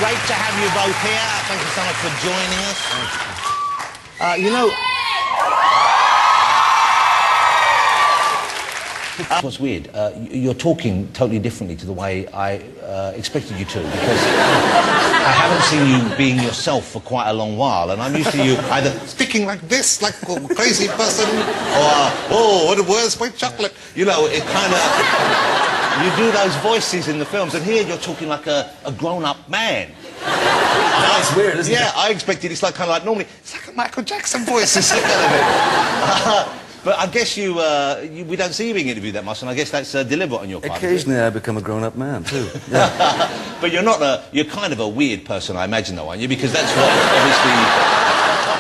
Great to have you both here. Thank you so much for joining us. You know... What's weird, you're talking totally differently to the way I expected you to, because I haven't seen you being yourself for quite a long while, and I'm used to you either speaking like this, like a crazy person, or, oh, where's my chocolate? You know, it kind of... You do those voices in the films, and here you're talking like a grown-up man. That's weird, isn't it? Yeah, I expected it's like kind of like normally, it's like a Michael Jackson voice. But I guess we don't see you being interviewed that much, and I guess that's deliberate on your part. Occasionally I become a grown-up man, too. Yeah. But you're kind of a weird person, I imagine, though, aren't you? Because that's what, obviously...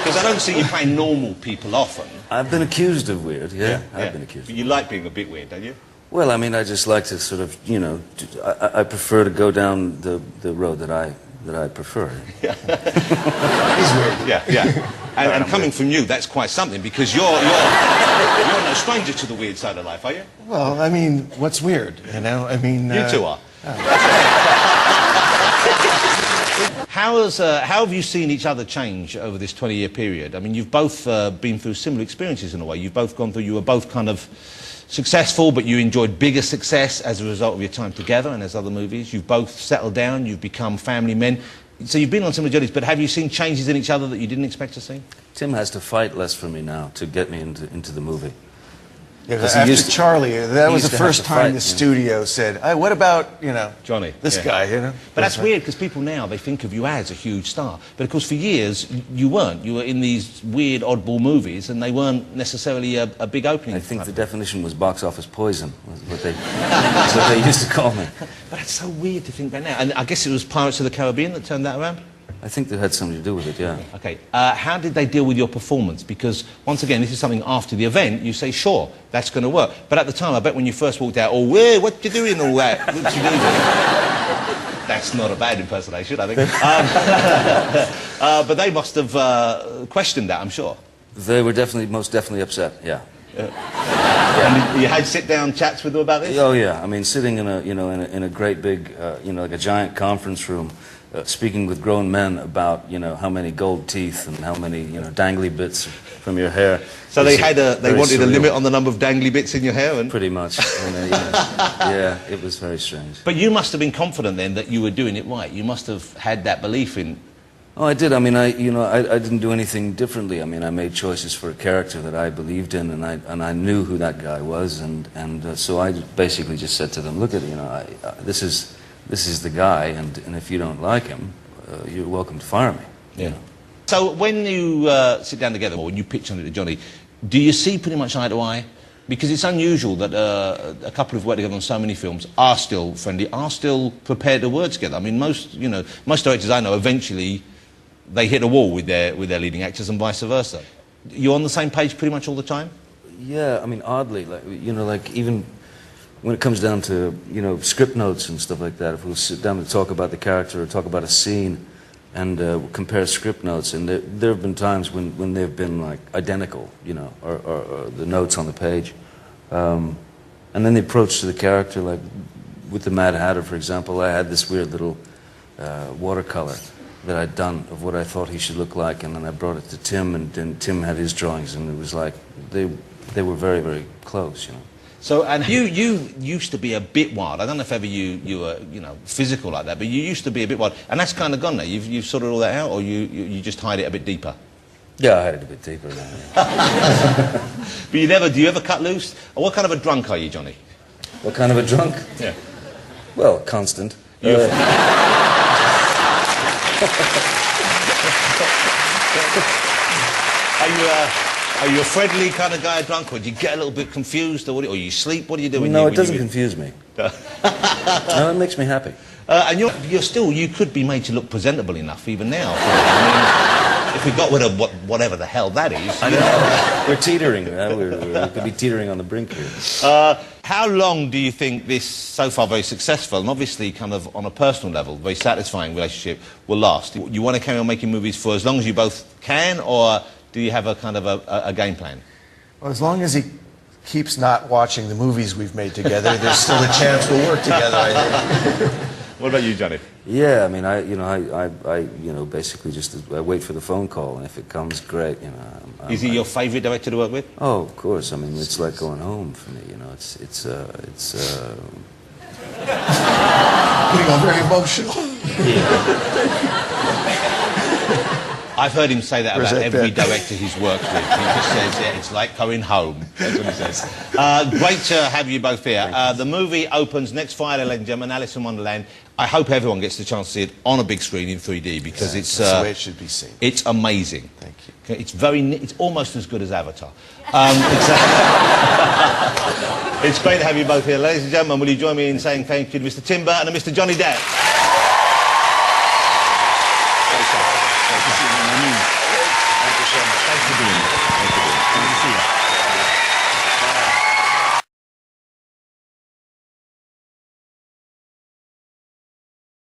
Because I don't see you playing normal people often. I've been accused of weird, yeah. I've been accused. But you like being a bit weird, don't you? Well, I mean, I just like to sort of, you know, I prefer to go down the road that I prefer. Yeah. He's weird. Yeah. And coming from you, that's quite something, because you're no stranger to the weird side of life, are you? Well, I mean, what's weird, you know? I mean... You two are. How have you seen each other change over this 20-year period? I mean, you've both been through similar experiences in a way. You've both gone through... You were both kind of successful, but you enjoyed bigger success as a result of your time together and as other movies. You've both settled down. You've become family men. So you've been on similar journeys, but have you seen changes in each other that you didn't expect to see? Tim has to fight less for me now to get me into the movie. Yeah, after Charlie, that was the first time the studio said, hey, what about, you know, Johnny, this guy, you know? But that's weird, because people now, they think of you as a huge star. But of course, for years, you weren't. You were in these weird, oddball movies, and they weren't necessarily a big opening. I think the definition was box office poison, was what they used to call me. But it's so weird to think back now. And I guess it was Pirates of the Caribbean that turned that around? I think that had something to do with it, yeah. Okay. How did they deal with your performance? Because, once again, this is something after the event, you say, sure, that's going to work. But at the time, I bet when you first walked out, oh, what you doing, all that? What you doing? That's not a bad impersonation, I think. But they must have questioned that, I'm sure. They were most definitely upset, yeah. And you had sit-down chats with them about this? Oh, yeah. I mean, sitting in a great big, like a giant conference room, speaking with grown men about, you know, how many gold teeth and how many, you know, dangly bits from your hair. So they wanted a limit on the number of dangly bits in your hair? And... Pretty much. And, yeah, it was very strange. But you must have been confident then that you were doing it right. You must have had that belief in... Oh, I did. I mean, I didn't do anything differently. I mean, I made choices for a character that I believed in, and I knew who that guy was, and so I basically just said to them, look at, you know, this is the guy, and if you don't like him, you're welcome to fire me. Yeah. You know? So when you sit down together, or when you pitch something to Johnny, do you see pretty much eye to eye? Because it's unusual that a couple who've worked together on so many films are still friendly, are still prepared to work together. I mean, most directors I know eventually they hit a wall with their leading actors and vice versa. You're on the same page pretty much all the time? Yeah, I mean, oddly, like, you know, like even when it comes down to, you know, script notes and stuff like that, if we'll sit down to talk about the character or talk about a scene and compare script notes, and there have been times when they've been like identical, you know, or the notes on the page. And then the approach to the character, like with the Mad Hatter, for example, I had this weird little watercolor that I'd done of what I thought he should look like, and then I brought it to Tim, and then Tim had his drawings, and it was like they were very, very close, you know. So, and you used to be a bit wild. I don't know if ever you were, you know, physical like that, but you used to be a bit wild, and that's kind of gone now. You've sorted all that out, or you just hide it a bit deeper? Yeah, I hide it a bit deeper now. Yeah. But do you ever cut loose? Or what kind of a drunk are you, Johnny? What kind of a drunk? Yeah. Well, constant. Are you a friendly kind of guy, drunk, or do you get a little bit confused, or you sleep? What do you do? No, it doesn't confuse me. No, it makes me happy. And you could be made to look presentable enough even now. I mean, if we got rid of whatever the hell that is. I know. We're teetering. We could be teetering on the brink here. How long do you think this, so far very successful, and obviously kind of on a personal level, very satisfying relationship will last? You want to carry on making movies for as long as you both can, or do you have a kind of a game plan? Well, as long as he keeps not watching the movies we've made together, there's still a chance we'll work together, I think. What about you, Johnny? Yeah, I mean, I basically just I wait for the phone call, and if it comes, great. You know. Is he your favourite director to work with? Oh, of course. I mean, it's like going home for me. You know, it's. Getting all very emotional. I've heard him say that about every director he's worked with. He just says, yeah, it's like going home. That's what he says. Great to have you both here. The movie opens next Friday, ladies and gentlemen, Alice in Wonderland. I hope everyone gets the chance to see it on a big screen in 3D because it's... That's the way it should be seen. It's amazing. Thank you. It's it's almost as good as Avatar. It's great to have you both here. Ladies and gentlemen, will you join me in saying thank you to Mr. Tim Burton and Mr. Johnny Depp? Thank you so much. Thanks for being here. Thank you. Good to see you.